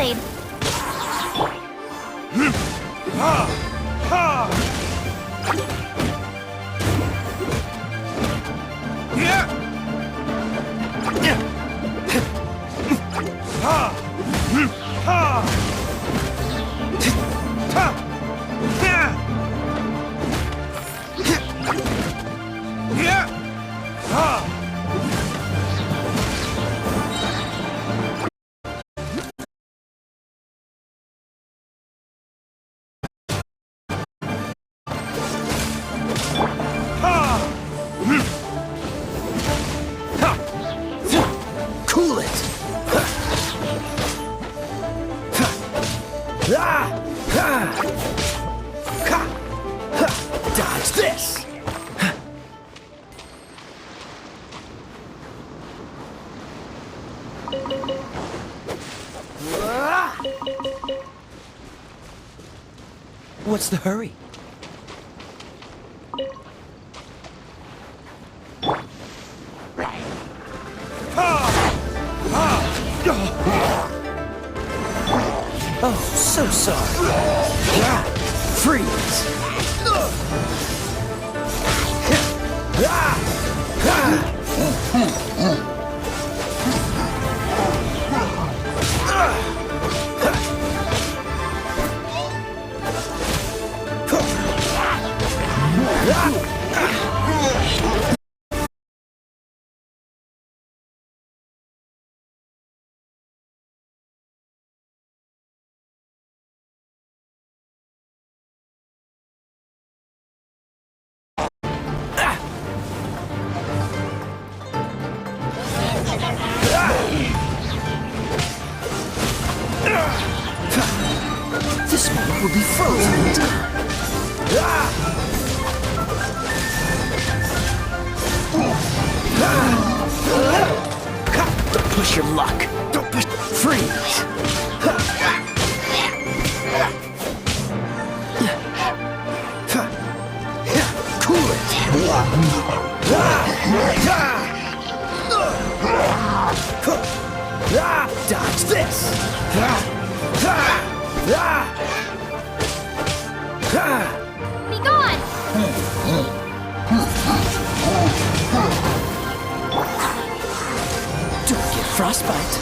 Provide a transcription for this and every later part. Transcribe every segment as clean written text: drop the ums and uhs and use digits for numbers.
blade. Cool it! Dodge this! What's the hurry? Oh, so sorry. Freeze! This moment will be frozen in time. Don't push your luck. Don't push. Freeze. Cool it. Dodge this. Be gone! Don't get frostbite.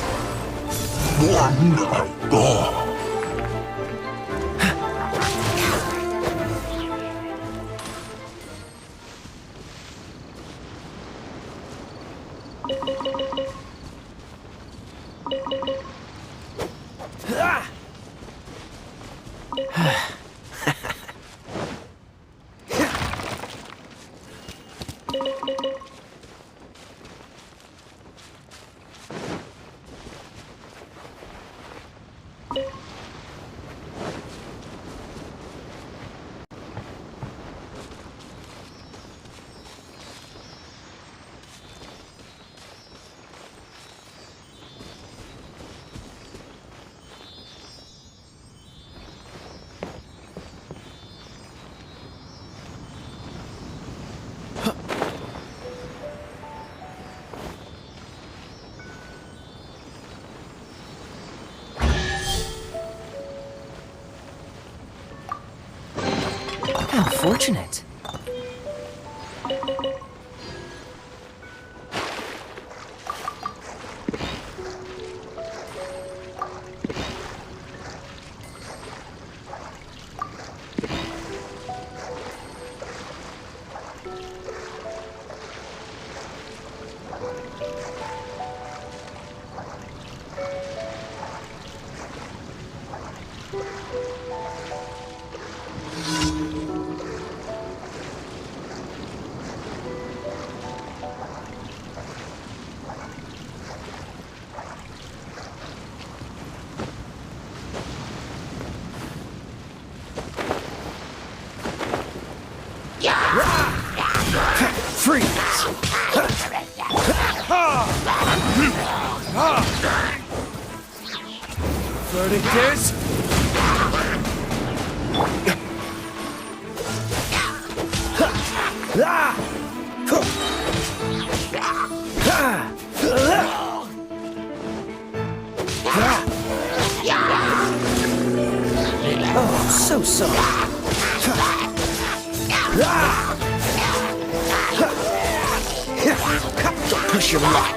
Unfortunate. Freeze! Verdict is... Yeah! so sorry. Don't push your luck.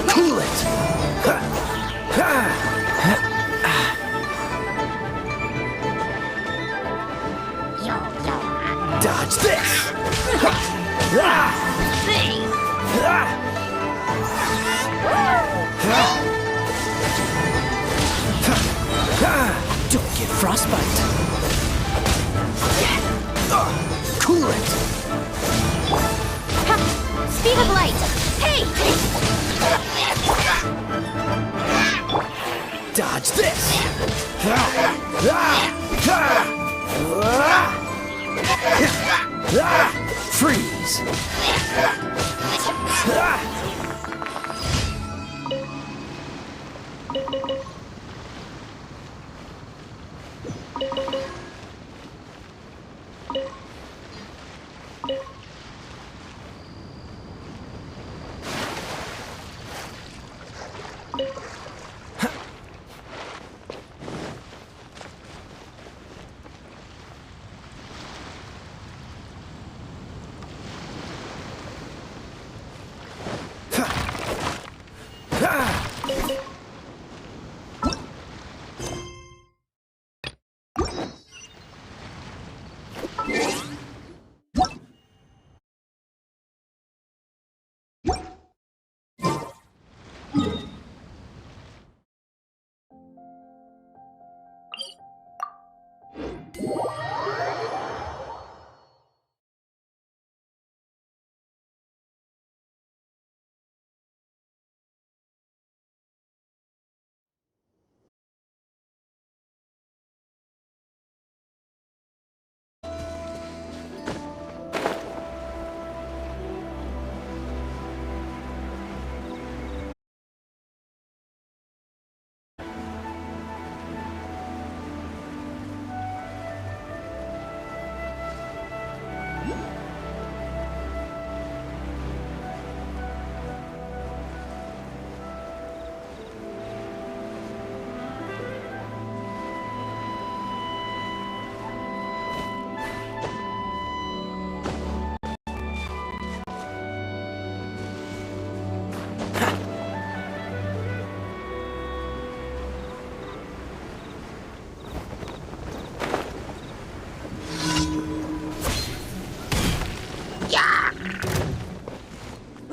Cool it. Dodge this. Don't get frostbite. Cool it. Speed of light. Hey! Dodge this. Freeze.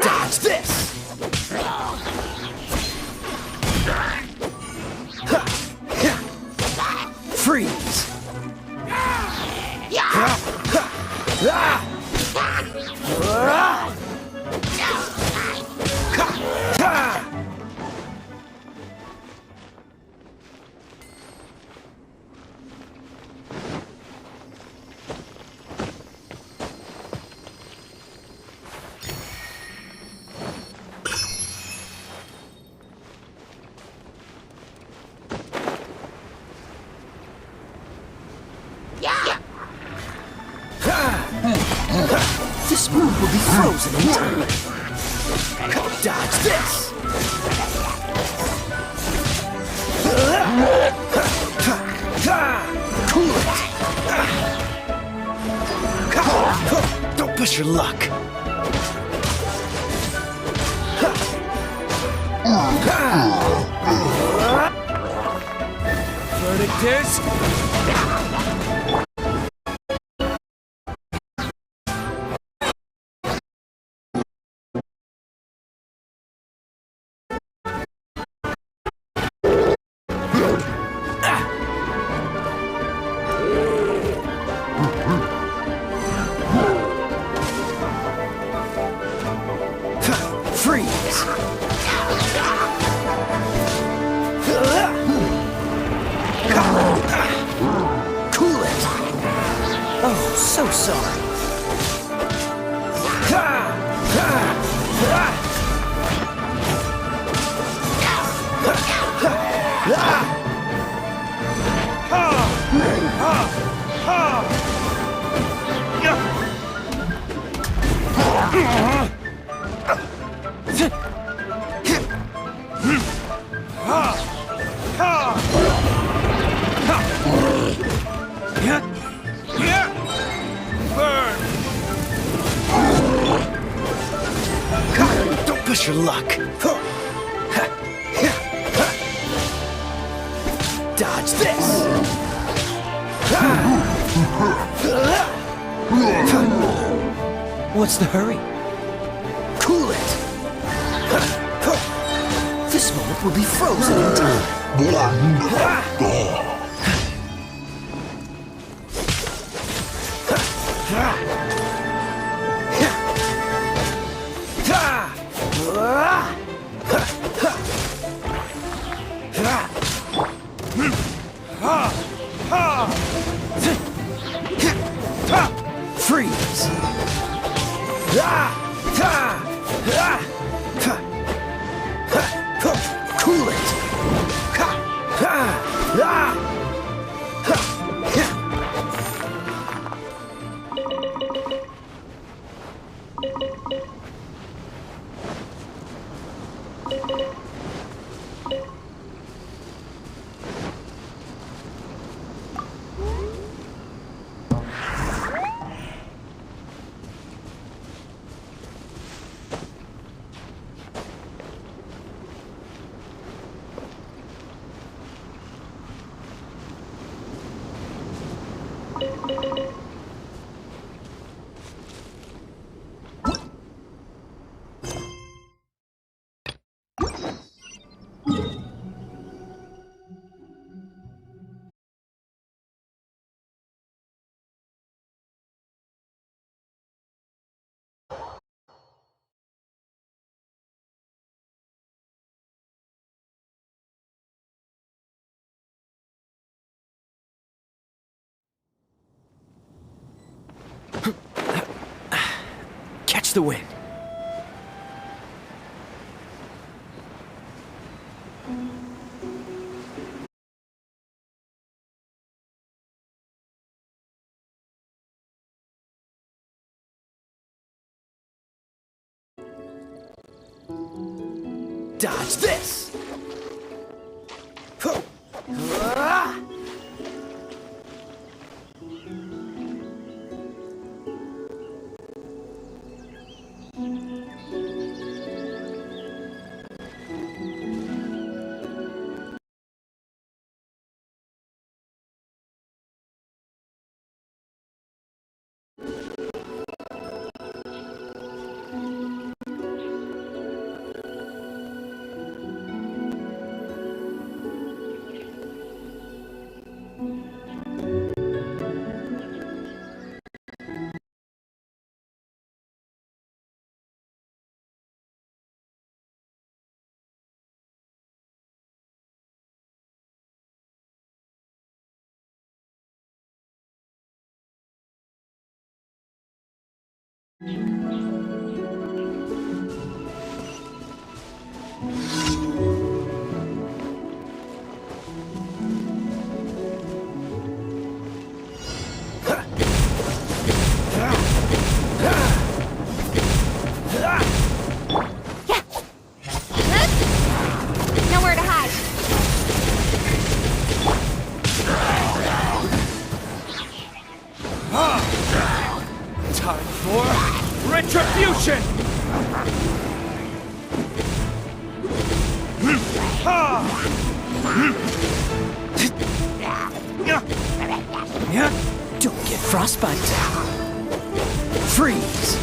Dodge this. Freeze. This move will be frozen in time. Dodge this. Cool it. Don't push your luck. Verdict is... Freeze! Cool it! Oh, so sorry. Push your luck. Dodge this. What's the hurry? Cool it. This moment will be frozen in time. Freeze! Cool it! Catch the wind. Dodge this! Nowhere to hide. Time for retribution! Don't get frostbite. Freeze!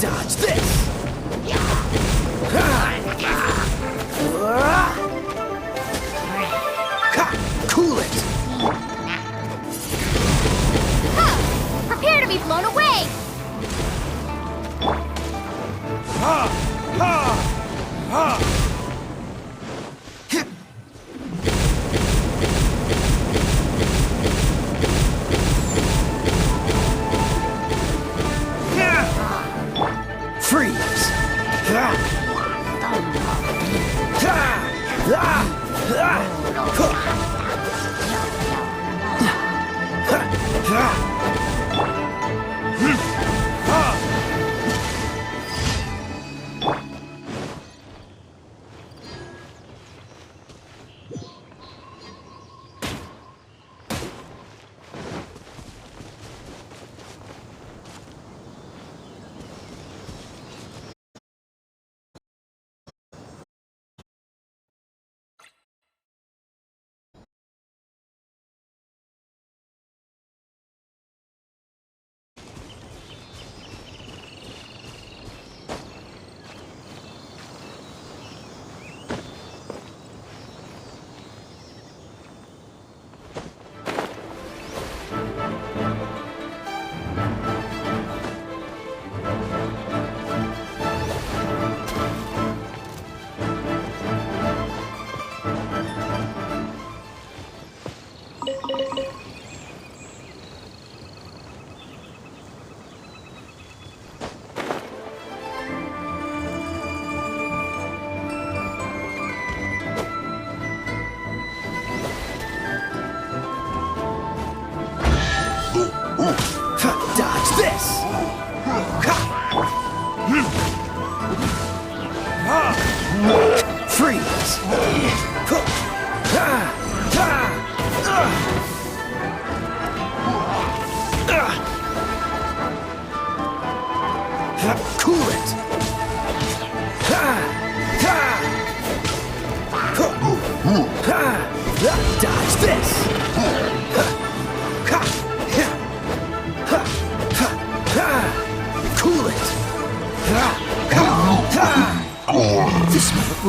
Dodge this! Cool it! Prepare to be blown away! Freeze!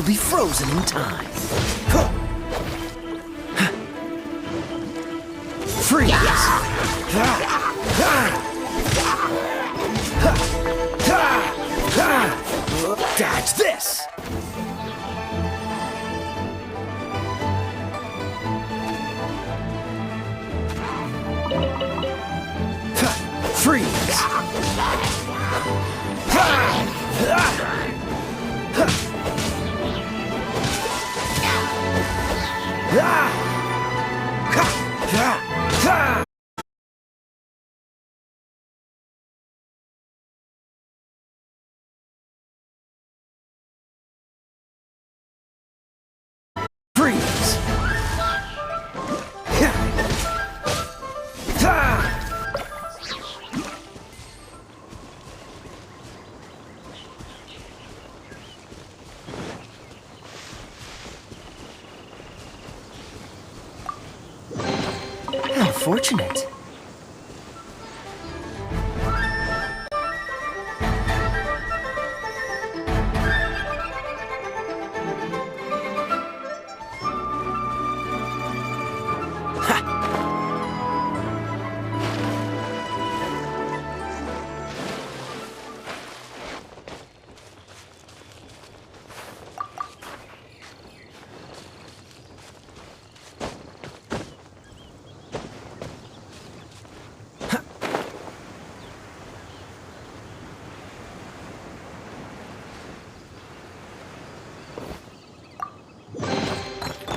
will be frozen in time. Freeze! Dodge this! Freeze! Freeze! How fortunate.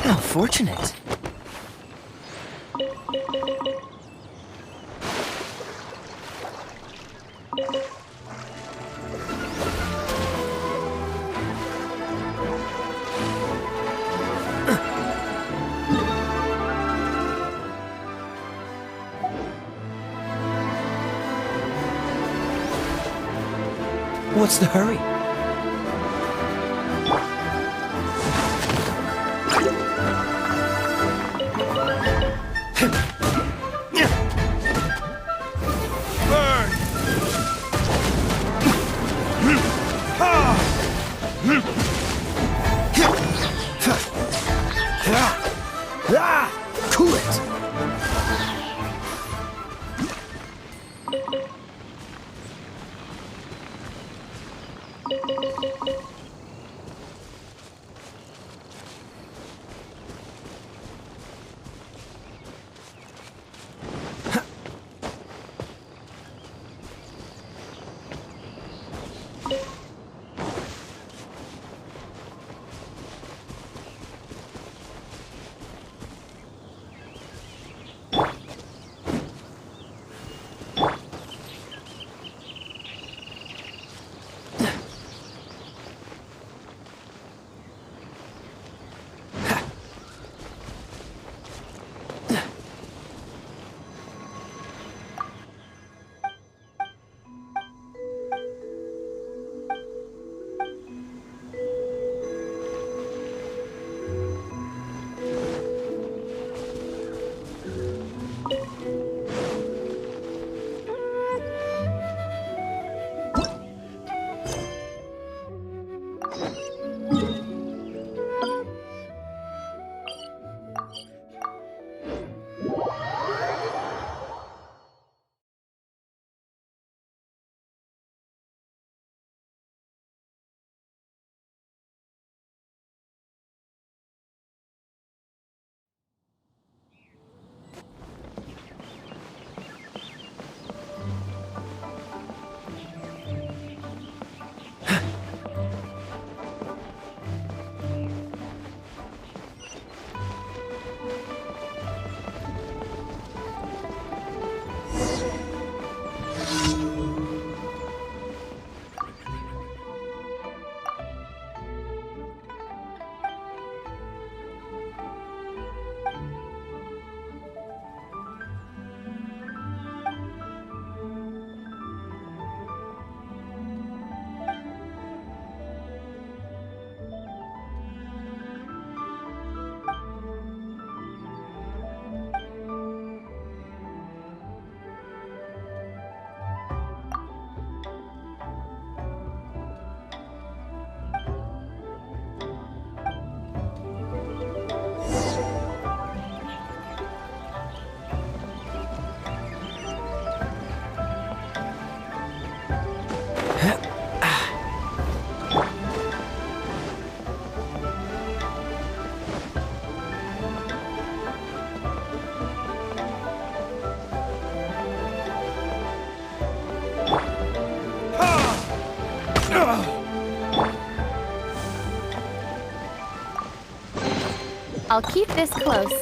How fortunate. What's the hurry? Cool it! I'll keep this close.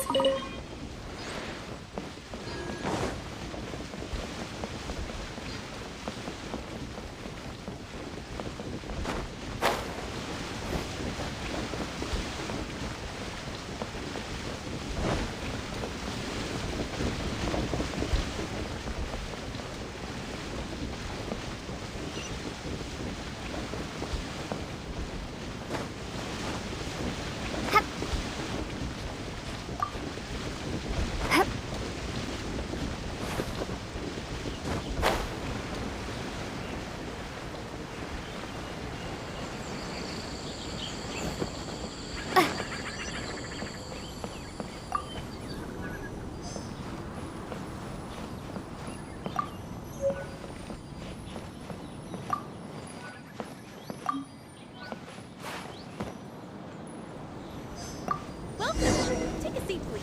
Take a seat, please.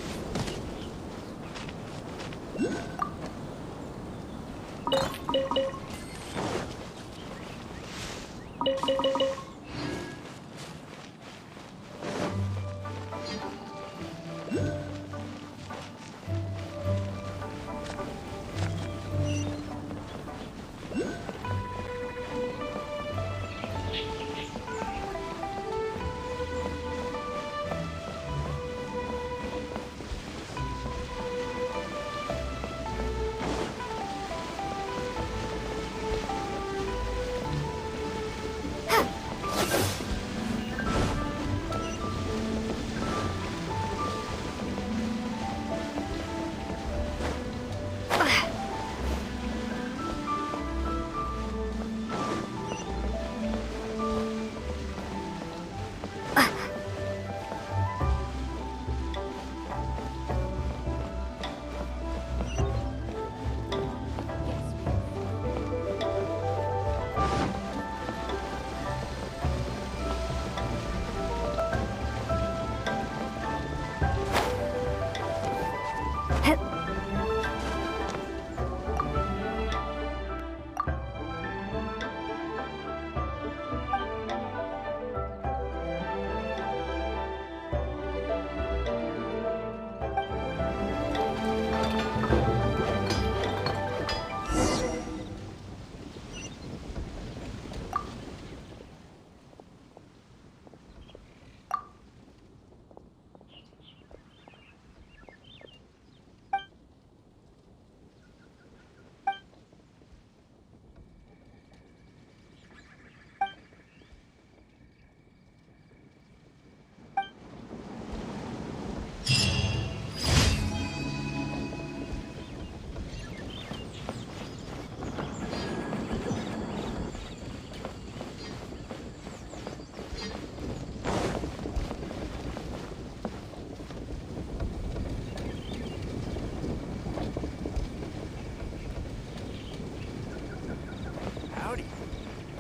Howdy.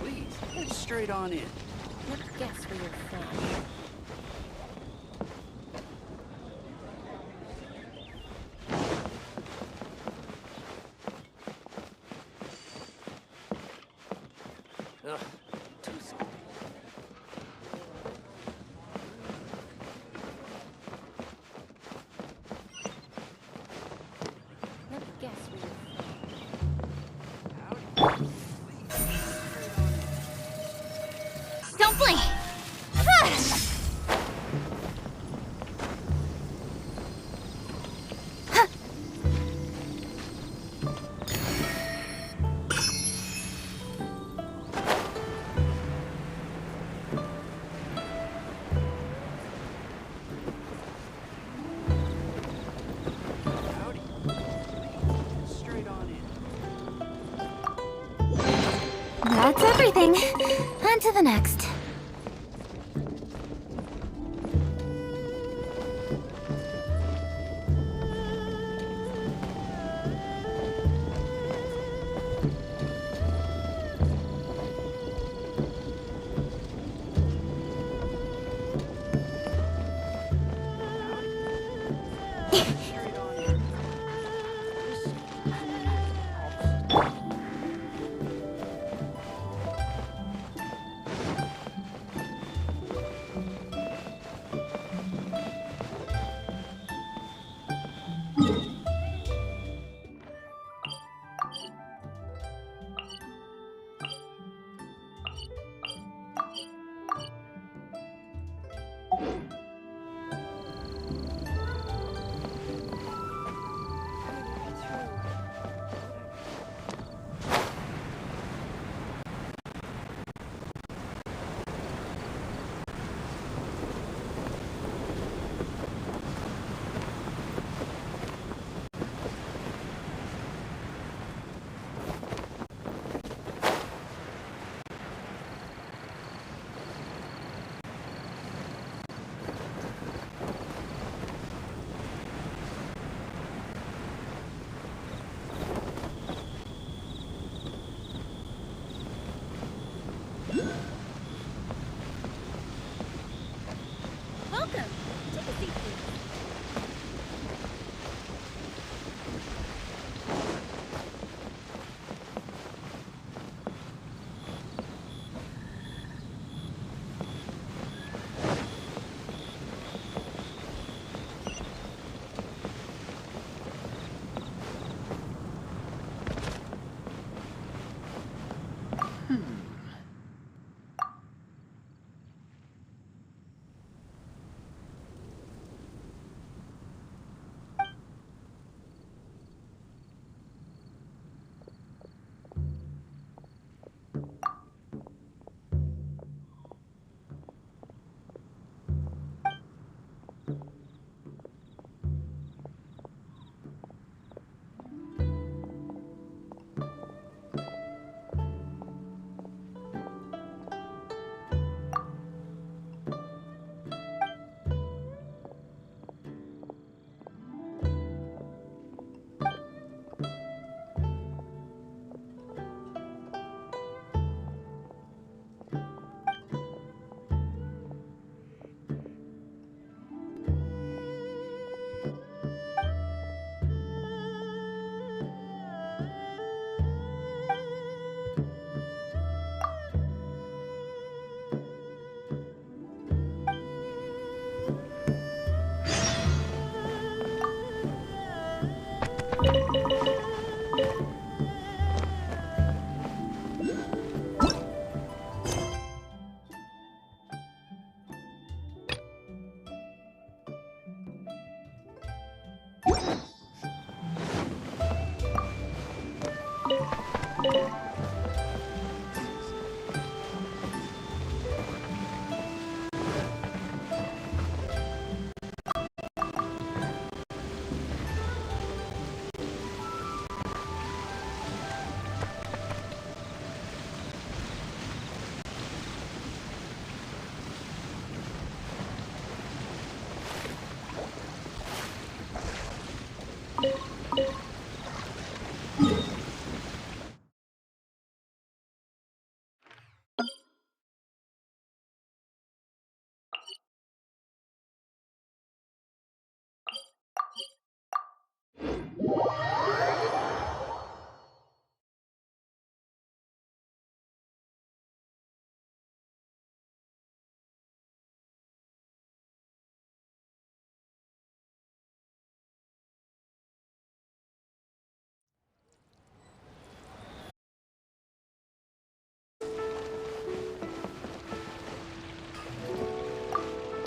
Please, head straight on in. Let me guess where you're from. Ugh, too salty. Let me guess where you're Howdy. Don't blink! Howdy. Please, straight on in. That's everything. On to the next. Straight on in. Welcome. Take a seat, please.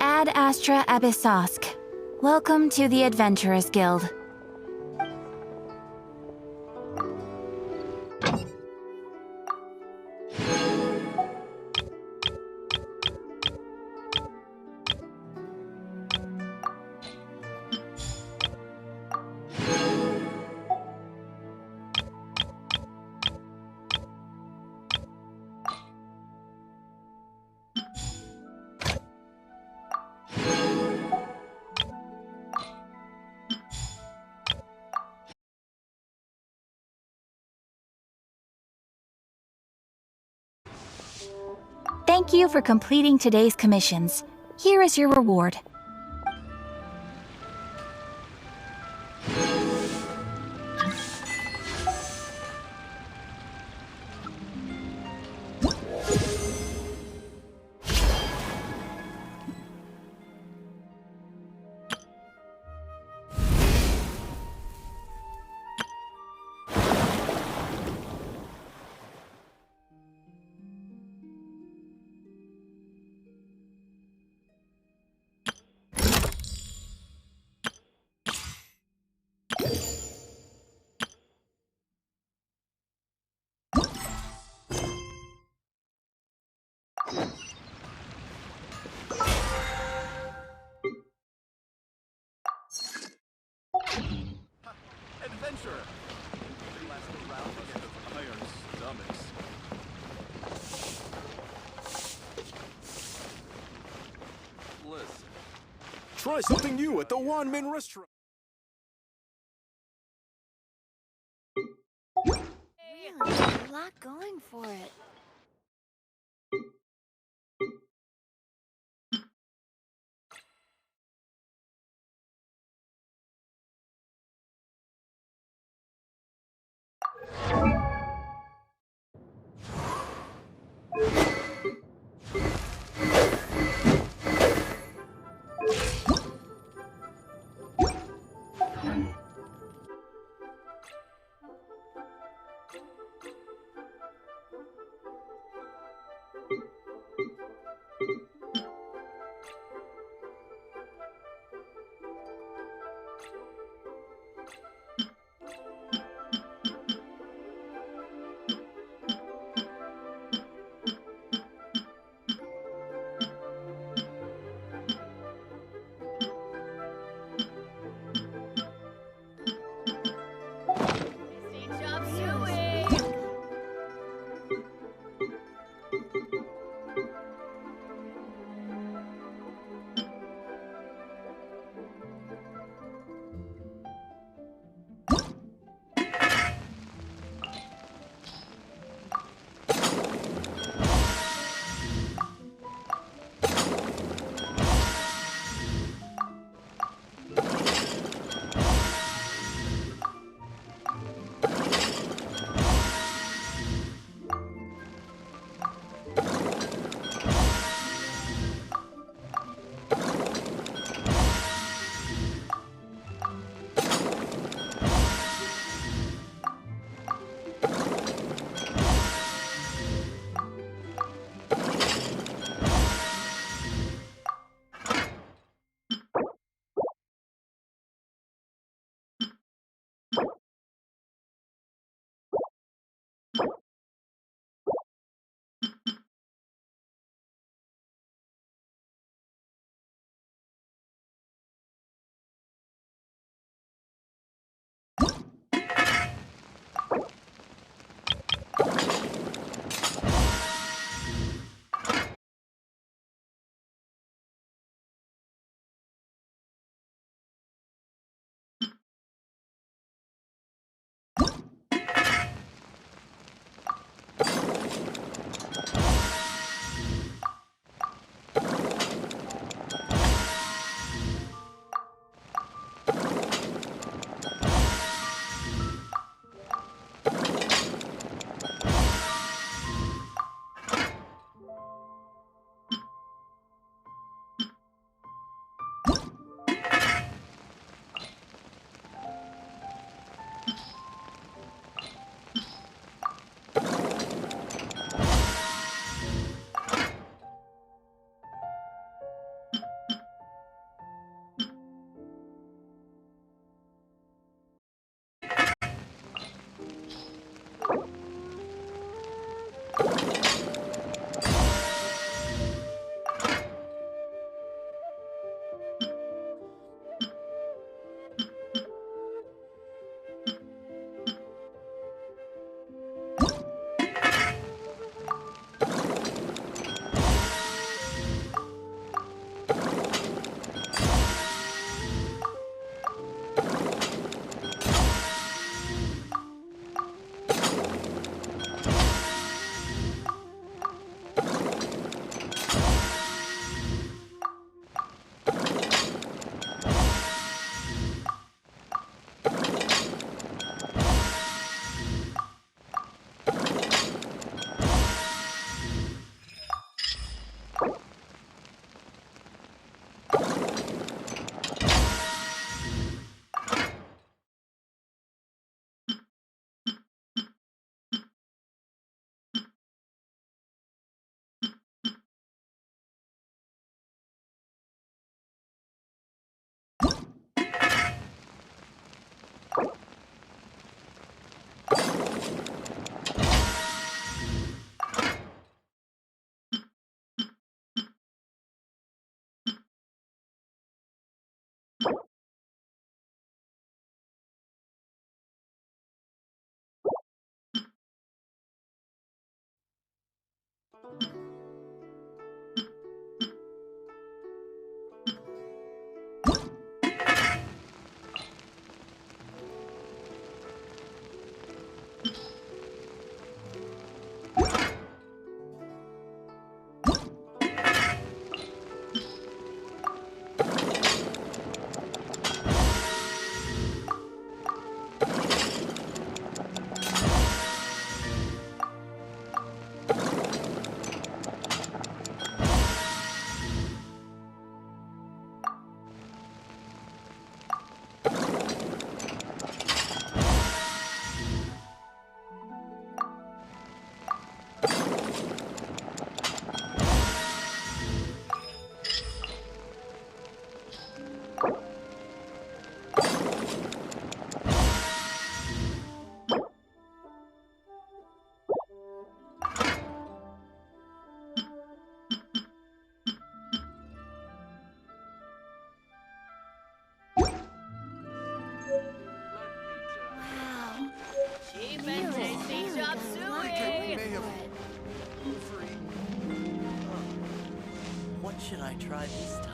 Ad Astra Abyssosk. Welcome to the Adventurers Guild. Thank you for completing today's commissions. Here is your reward. Adventurer! Your last round again of iron stomachs. Listen. Try something new at the One Min restaurant. Really, a lot going for it. going may have for it. overeaten. What should I try this time?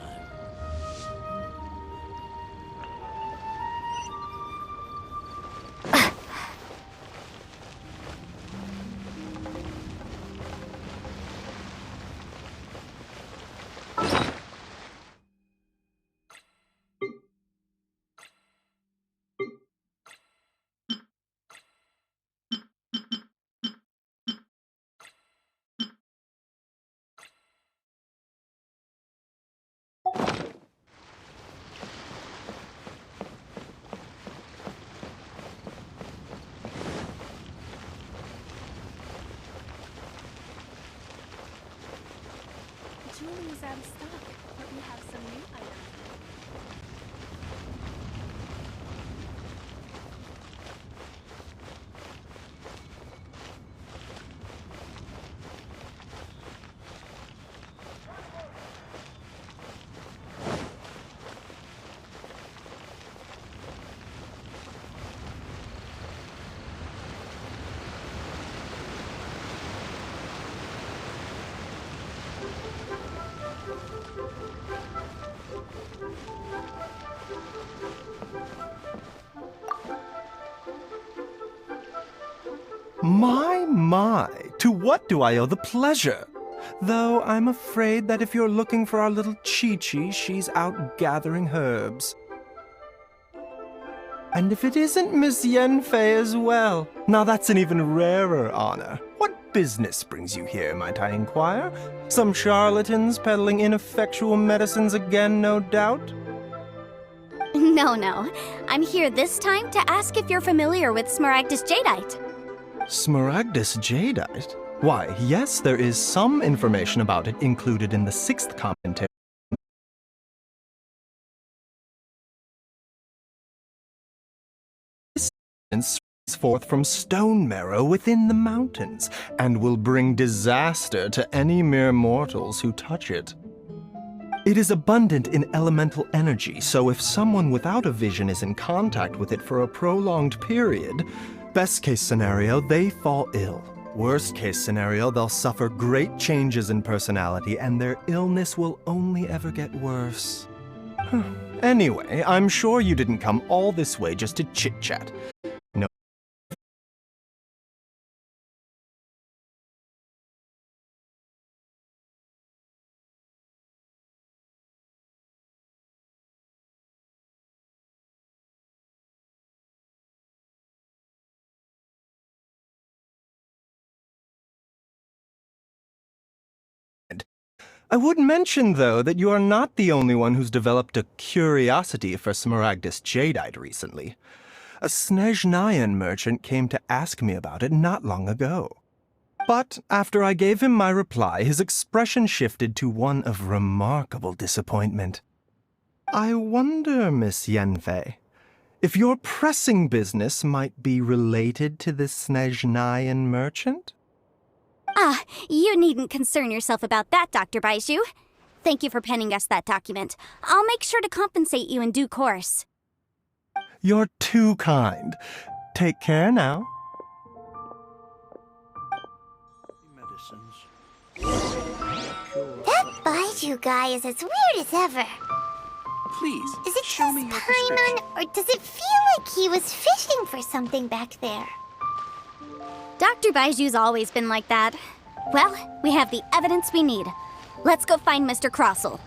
Jewelry is out of stock, but we have some new items. My, to what do I owe the pleasure? Though I'm afraid that if you're looking for our little Chi-Chi, she's out gathering herbs. And if it isn't Miss Yenfei as well, now that's an even rarer honor. What business brings you here, might I inquire? Some charlatans peddling ineffectual medicines again, no doubt? No. I'm here this time to ask if you're familiar with Smaragdus Jadeite. Smaragdus Jadeite? Why, yes, there is some information about it included in the 6th commentary. This substance springs forth from stone marrow within the mountains, and will bring disaster to any mere mortals who touch it. It is abundant in elemental energy, so if someone without a vision is in contact with it for a prolonged period, best case scenario, they fall ill. Worst case scenario, they'll suffer great changes in personality and their illness will only ever get worse. Anyway, I'm sure you didn't come all this way just to chit-chat. No. I would mention, though, that you are not the only one who's developed a curiosity for Smaragdus Jadeite recently. A Snezhnayan merchant came to ask me about it not long ago. But after I gave him my reply, his expression shifted to one of remarkable disappointment. I wonder, Miss Yenfei, if your pressing business might be related to this Snezhnayan merchant? Ah, you needn't concern yourself about that, Dr. Baizhu. Thank you for penning us that document. I'll make sure to compensate you in due course. You're too kind. Take care now. Medicines. That Baiju guy is as weird as ever. Please, Is it show just me your Paimon, prescription. or does it feel like he was fishing for something back there? Dr. Baiju's always been like that. Well, we have the evidence we need. Let's go find Mr. Crossell.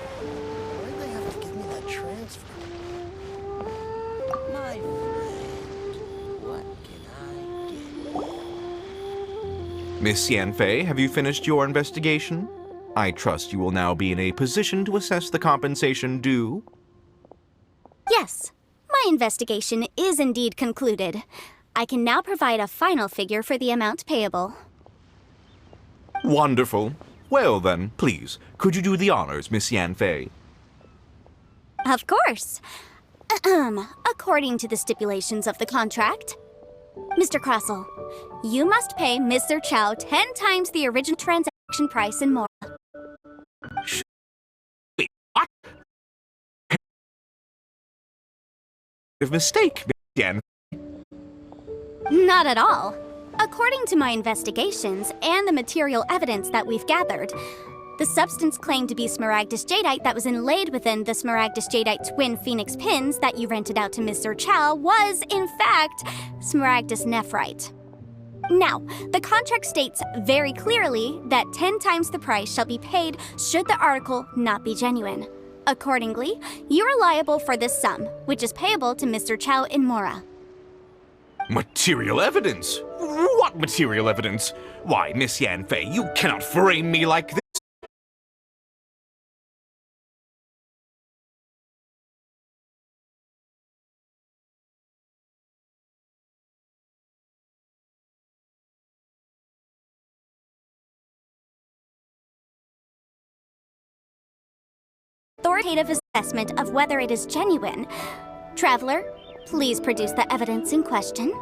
Why'd they have to give me that transfer? My friend, what can I get? Miss Yanfei, have you finished your investigation? I trust you will now be in a position to assess the compensation due. Yes, My investigation is indeed concluded. I can now provide a final figure for the amount payable. Wonderful. Well then, please, could you do the honors, Miss Yanfei? Of course. According to the stipulations of the contract, Mr. Crossell, you must pay Mr. Chow 10 times the original transaction price and more. Wait, what? Mistake, Miss Yan. Not at all. According to my investigations and the material evidence that we've gathered, the substance claimed to be smaragdus jadeite that was inlaid within the smaragdus jadeite twin phoenix pins that you rented out to Mr. Chow was, in fact, smaragdus nephrite. Now, the contract states very clearly that 10 times the price shall be paid should the article not be genuine. Accordingly, you are liable for this sum, which is payable to Mr. Chow in Mora. Material evidence? What material evidence? Why, Miss Yanfei, you cannot frame me like this. Authoritative assessment of whether it is genuine. Traveler, please produce the evidence in question.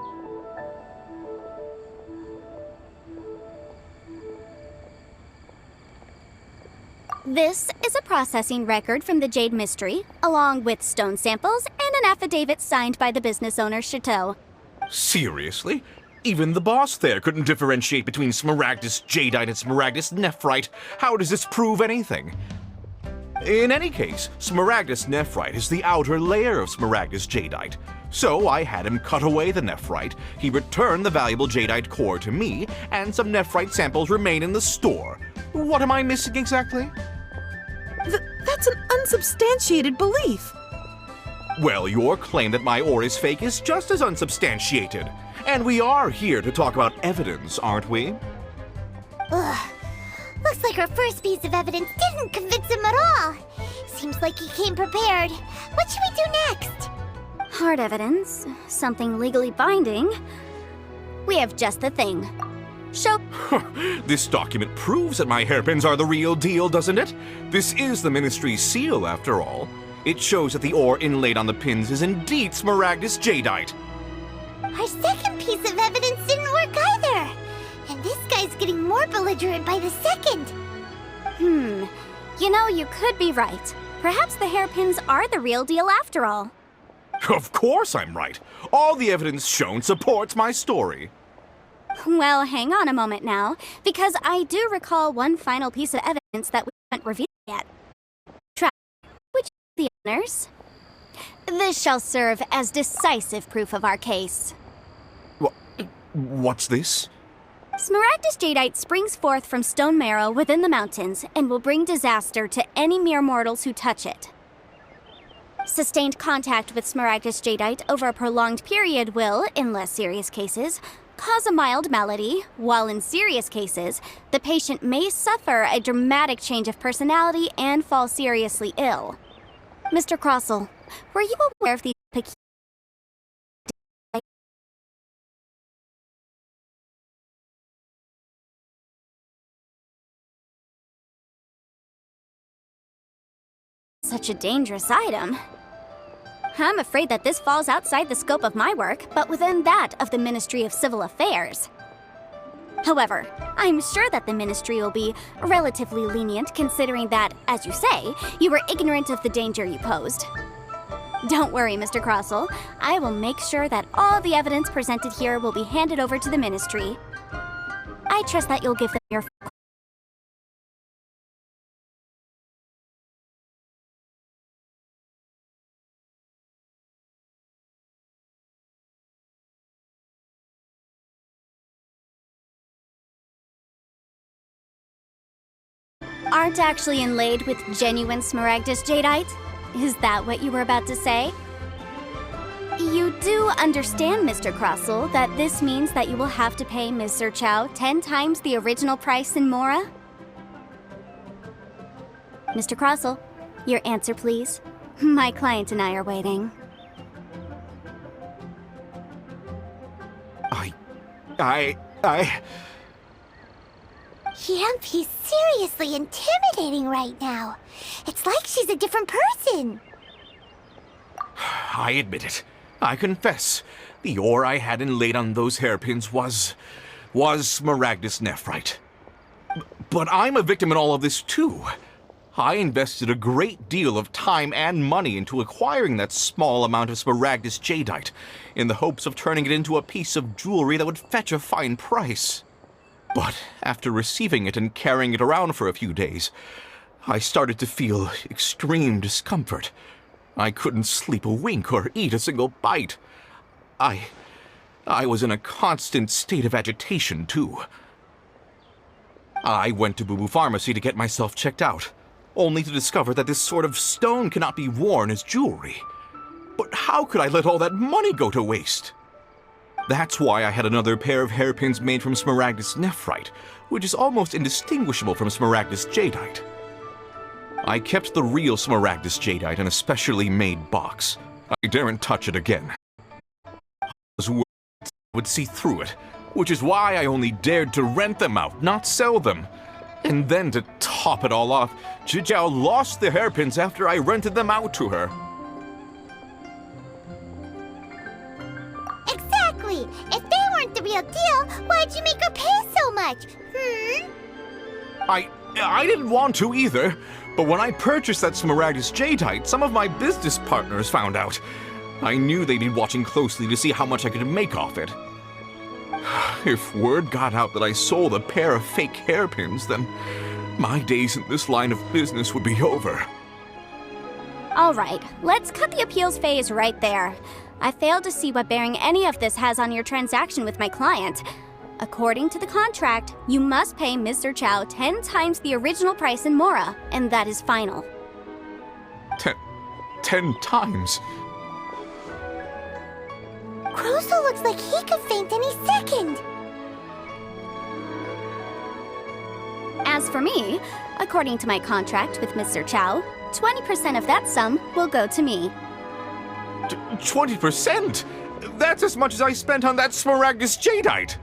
This is a processing record from the Jade Mystery, along with stone samples and an affidavit signed by the business owner, Chateau. Seriously? Even the boss there couldn't differentiate between smaragdus jadeite and smaragdus nephrite. How does this prove anything? In any case, smaragdus nephrite is the outer layer of smaragdus jadeite. So I had him cut away the nephrite, he returned the valuable jadeite core to me, and some nephrite samples remain in the store. What am I missing exactly? That's an unsubstantiated belief. Well, your claim that my ore is fake is just as unsubstantiated. And we are here to talk about evidence, aren't we? Ugh. Looks like our first piece of evidence didn't convince him at all. Seems like he came prepared. What should we do next? Hard evidence, something legally binding. We have just the thing. Show. This document proves that my hairpins are the real deal, doesn't it? This is the Ministry's seal, after all. It shows that the ore inlaid on the pins is indeed smaragdus jadeite. Our second piece of evidence didn't work either. And this guy's getting more belligerent by the second. You know, you could be right. Perhaps the hairpins are the real deal after all. Of course I'm right. All the evidence shown supports my story. Well, hang on a moment now, because I do recall one final piece of evidence that we haven't revealed yet. Which is the honors? This shall serve as decisive proof of our case. What's this? Smaragdus jadeite springs forth from stone marrow within the mountains and will bring disaster to any mere mortals who touch it. Sustained contact with smaragdus jadeite over a prolonged period will, in less serious cases, cause a mild malady, while in serious cases, the patient may suffer a dramatic change of personality and fall seriously ill. Mr. Crossell, were you aware of these peculiar... Such a dangerous item. I'm afraid that this falls outside the scope of my work, but within that of the Ministry of Civil Affairs. However, I'm sure that the Ministry will be relatively lenient considering that, as you say, you were ignorant of the danger you posed. Don't worry, Mr. Crossell. I will make sure that all the evidence presented here will be handed over to the Ministry. I trust that you'll give them your... Aren't actually inlaid with genuine smaragdus jadeite? Is that what you were about to say? You do understand, Mr. Crossell, that this means that you will have to pay Mr. Chow 10 times the original price in Mora? Mr. Crossell, your answer, please. My client and I are waiting. I... Yampy's seriously intimidating right now. It's like she's a different person. I admit it. I confess. The ore I had inlaid on those hairpins was Smaragdus nephrite. But I'm a victim in all of this too. I invested a great deal of time and money into acquiring that small amount of Smaragdus jadeite, in the hopes of turning it into a piece of jewelry that would fetch a fine price. But after receiving it and carrying it around for a few days, I started to feel extreme discomfort. I couldn't sleep a wink or eat a single bite. I was in a constant state of agitation, too. I went to Boo Boo Pharmacy to get myself checked out, only to discover that this sort of stone cannot be worn as jewelry. But how could I let all that money go to waste? That's why I had another pair of hairpins made from Smaragdus nephrite, which is almost indistinguishable from Smaragdus jadeite. I kept the real Smaragdus jadeite in a specially made box. I daren't touch it again. I was worried I would see through it, which is why I only dared to rent them out, not sell them. And then to top it all off, Zhijiao lost the hairpins after I rented them out to her. Exactly! If they weren't the real deal, why'd you make her pay so much? I didn't want to either, but when I purchased that Smaragdus jadeite, some of my business partners found out. I knew they'd be watching closely to see how much I could make off it. If word got out that I sold a pair of fake hairpins, then my days in this line of business would be over. All right, let's cut the appeals phase right there. I failed to see what bearing any of this has on your transaction with my client. According to the contract, you must pay Mr. Chow 10 times the original price in Mora, and that is final. 10 times? Kroso looks like he could faint any second. As for me, according to my contract with Mr. Chow, 20% of that sum will go to me. 20%? That's as much as I spent on that Smaragdus jadeite!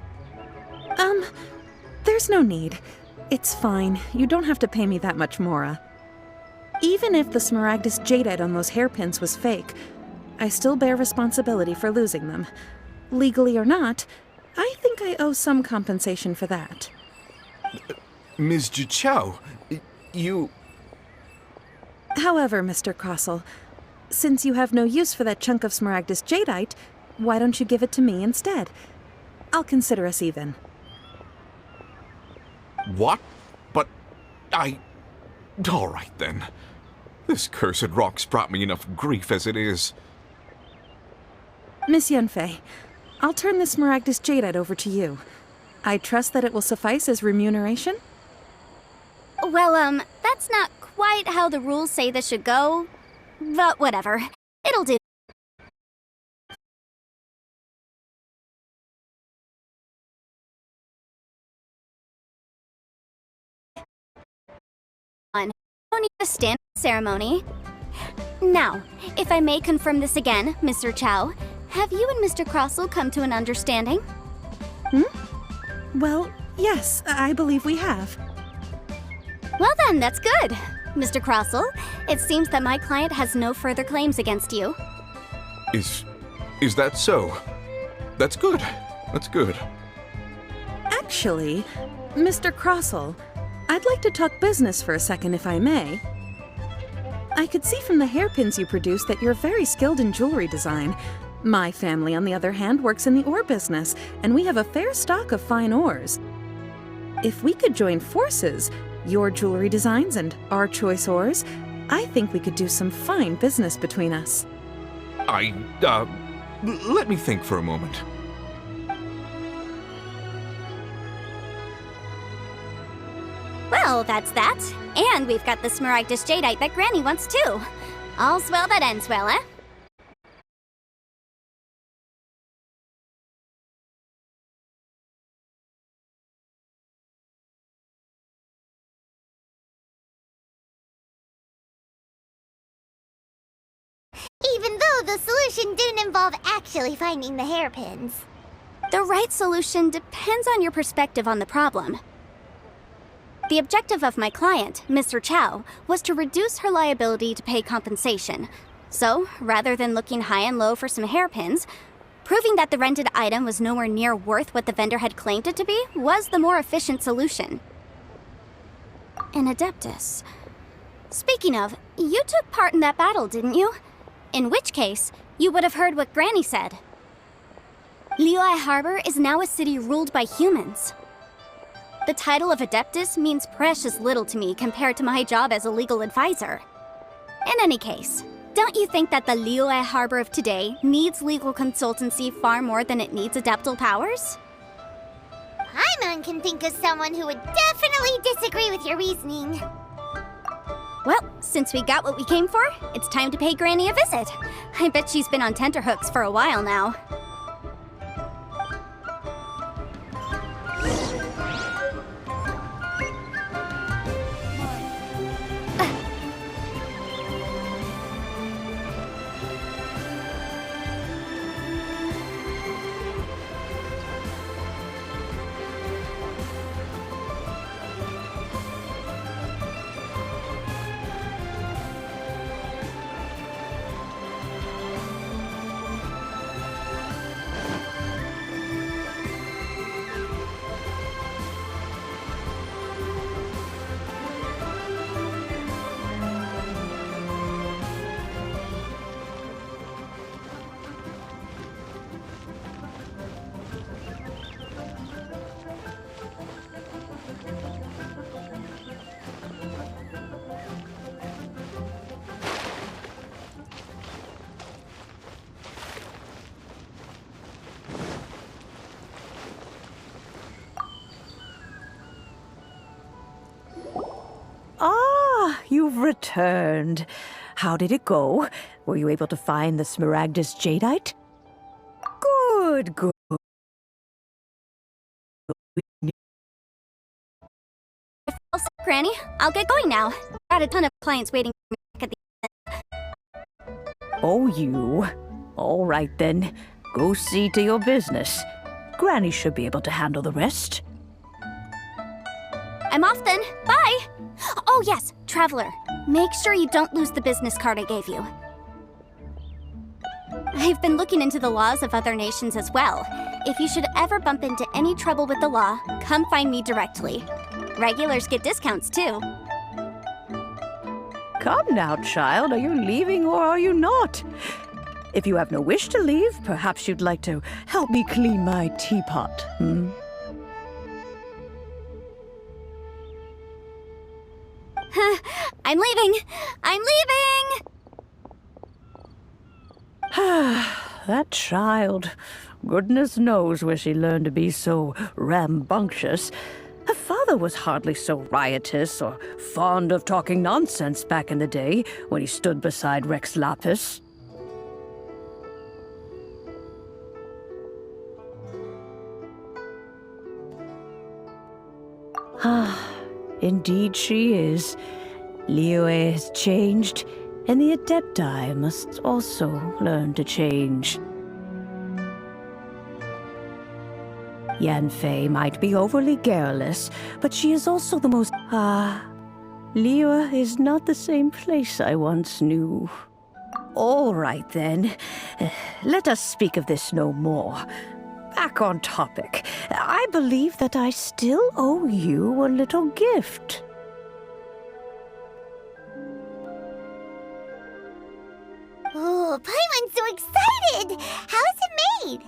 There's no need. It's fine. You don't have to pay me that much, Mora. Even if the Smaragdus jadeite on those hairpins was fake, I still bear responsibility for losing them. Legally or not, I think I owe some compensation for that. Ms. Zhijiao, you... However, Mr. Crossell, since you have no use for that chunk of Smaragdus jadeite, why don't you give it to me instead? I'll consider us even. What? But all right then. This cursed rock's brought me enough grief as it is. Miss Yunfei, I'll turn the Smaragdus jadeite over to you. I trust that it will suffice as remuneration? Well, that's not quite how the rules say this should go, but whatever. It'll do. No need to stand ceremony. Now, if I may confirm this again, Mr. Chow, have you and Mr. Crossell come to an understanding? Well, yes, I believe we have. Well then, that's good. Mr. Crossell, it seems that my client has no further claims against you. Is that so? That's good. That's good. Actually, Mr. Crossell, I'd like to talk business for a second, if I may. I could see from the hairpins you produce that you're very skilled in jewelry design. My family, on the other hand, works in the ore business, and we have a fair stock of fine ores. If we could join forces, your jewelry designs and our choice ores, I think we could do some fine business between us. Let me think for a moment. Well, that's that. And we've got the Smaragdus jadeite that Granny wants too. All's well that ends well, eh? Even though the solution didn't involve actually finding the hairpins. The right solution depends on your perspective on the problem. The objective of my client, Mr. Chow, was to reduce her liability to pay compensation. So, rather than looking high and low for some hairpins, proving that the rented item was nowhere near worth what the vendor had claimed it to be was the more efficient solution. An Adeptus. Speaking of, you took part in that battle, didn't you? In which case, you would have heard what Granny said. Liyue Harbor is now a city ruled by humans. The title of Adeptus means precious little to me compared to my job as a legal advisor. In any case, don't you think that the Liyue Harbor of today needs legal consultancy far more than it needs adeptal powers? Paimon can think of someone who would definitely disagree with your reasoning. Well, since we got what we came for, it's time to pay Granny a visit. I bet she's been on tenterhooks for a while now. Ah, you've returned. How did it go? Were you able to find the Smaragdus Jadeite? Good, good. All set, Granny. I'll get going now. Got a ton of clients waiting for me back at the... Oh, you. All right, then. Go see to your business. Granny should be able to handle the rest. I'm off then. Bye! Oh yes, Traveler. Make sure you don't lose the business card I gave you. I've been looking into the laws of other nations as well. If you should ever bump into any trouble with the law, come find me directly. Regulars get discounts too. Come now, child. Are you leaving or are you not? If you have no wish to leave, perhaps you'd like to help me clean my teapot, hmm? I'm leaving! I'm leaving! That child. Goodness knows where she learned to be so rambunctious. Her father was hardly so riotous or fond of talking nonsense back in the day when he stood beside Rex Lapis. Indeed she is. Liyue has changed, and the Adepti must also learn to change. Yanfei might be overly garrulous, but she is also the most... Liyue is not the same place I once knew. All right, then. Let us speak of this no more. Back on topic. I believe that I still owe you a little gift. Oh, Paimon's so excited! How is it made?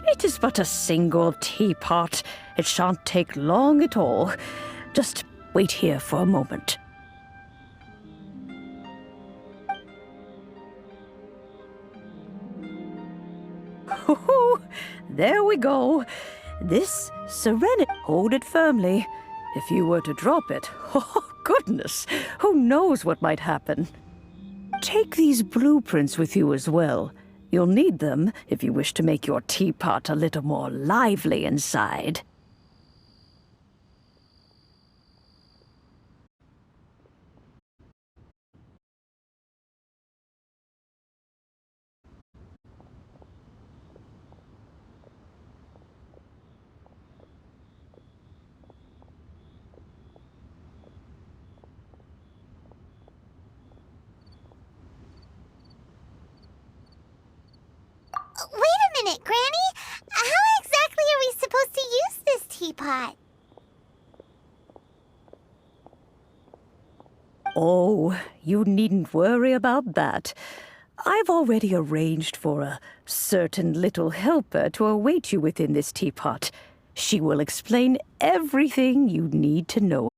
It is but a single teapot. It shan't take long at all. Just wait here for a moment. There we go. This serenity. Hold it firmly. If you were to drop it, oh goodness, who knows what might happen. Take these blueprints with you as well. You'll need them if you wish to make your teapot a little more lively inside. minute, Granny. How exactly are we supposed to use this teapot? Oh, you needn't worry about that. I've already arranged for a certain little helper to await you within this teapot. She will explain everything you need to know.